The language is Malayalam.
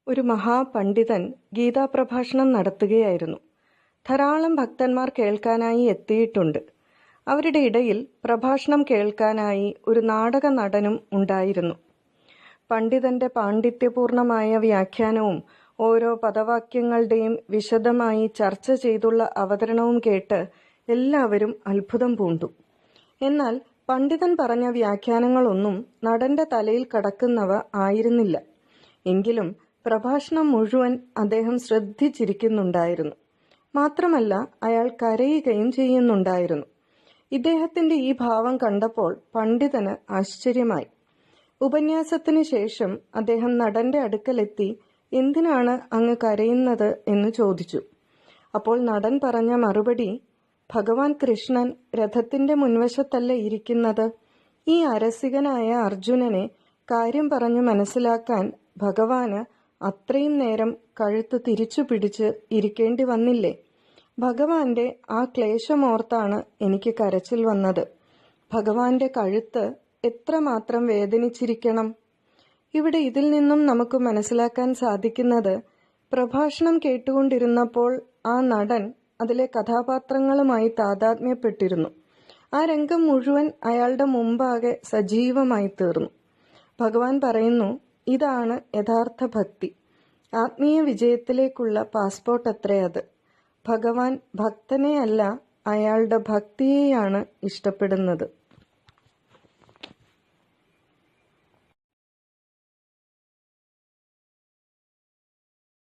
ഒരു മഹാപണ്ഡിതൻ ഗീതാപ്രഭാഷണം നടത്തുകയായിരുന്നു. ധാരാളം ഭക്തന്മാർ കേൾക്കാനായി എത്തിയിട്ടുണ്ട്. അവരുടെ ഇടയിൽ പ്രഭാഷണം കേൾക്കാനായി ഒരു നാടക നടനും ഉണ്ടായിരുന്നു. പണ്ഡിതന്റെ പാണ്ഡിത്യപൂർണമായ വ്യാഖ്യാനവും ഓരോ പദവാക്യങ്ങളുടെയും വിശദമായി ചർച്ച ചെയ്തുള്ള അവതരണവും കേട്ട് എല്ലാവരും അത്ഭുതം പൂണ്ടു. എന്നാൽ പണ്ഡിതൻ പറഞ്ഞ വ്യാഖ്യാനങ്ങളൊന്നും നടന്റെ തലയിൽ കടക്കുന്നവ ആയിരുന്നില്ല. എങ്കിലും പ്രഭാഷണം മുഴുവൻ അദ്ദേഹം ശ്രദ്ധിച്ചിരിക്കുന്നുണ്ടായിരുന്നു. മാത്രമല്ല, അയാൾ കരയുകയും ചെയ്യുന്നുണ്ടായിരുന്നു. ഇദ്ദേഹത്തിന്റെ ഈ ഭാവം കണ്ടപ്പോൾ പണ്ഡിതന് ആശ്ചര്യമായി. ഉപന്യാസത്തിന് ശേഷം അദ്ദേഹം നടന്റെ അടുക്കലെത്തി, "എന്തിനാണ് അങ്ങ് കരയുന്നത്?" എന്ന് ചോദിച്ചു. അപ്പോൾ നടൻ പറഞ്ഞ മറുപടി, "ഭഗവാൻ കൃഷ്ണൻ രഥത്തിന്റെ മുൻവശത്തല്ല ഇരിക്കുന്നത്. ഈ അരസികനായ അർജുനനെ കാര്യം പറഞ്ഞു മനസ്സിലാക്കാൻ ഭഗവാന് അത്രയും നേരം കഴുത്ത് തിരിച്ചു പിടിച്ച് ഇരിക്കേണ്ടി വന്നില്ലേ? ഭഗവാന്റെ ആ ക്ലേശമോർത്താണ് എനിക്ക് കരച്ചിൽ വന്നത്. ഭഗവാന്റെ കഴുത്ത് എത്രമാത്രം വേദനിച്ചിരിക്കണം." ഇവിടെ ഇതിൽ നിന്നും നമുക്ക് മനസ്സിലാക്കാൻ സാധിക്കുന്നത്, പ്രഭാഷണം കേട്ടുകൊണ്ടിരുന്നപ്പോൾ ആ നടൻ അതിലെ കഥാപാത്രങ്ങളുമായി താതാത്മ്യപ്പെട്ടിരുന്നു. ആ രംഗം മുഴുവൻ അയാളുടെ മുമ്പാകെ സജീവമായി തീർന്നു. ഭഗവാൻ പറയുന്നു, ഇതാണ് യഥാർത്ഥ ഭക്തി. ആത്മീയ വിജയത്തിലേക്കുള്ള പാസ്പോർട്ട് അത്രേ അത്. ഭഗവാൻ ഭക്തനെയല്ല, അയാളുടെ ഭക്തിയെയാണ് ഇഷ്ടപ്പെടുന്നത്.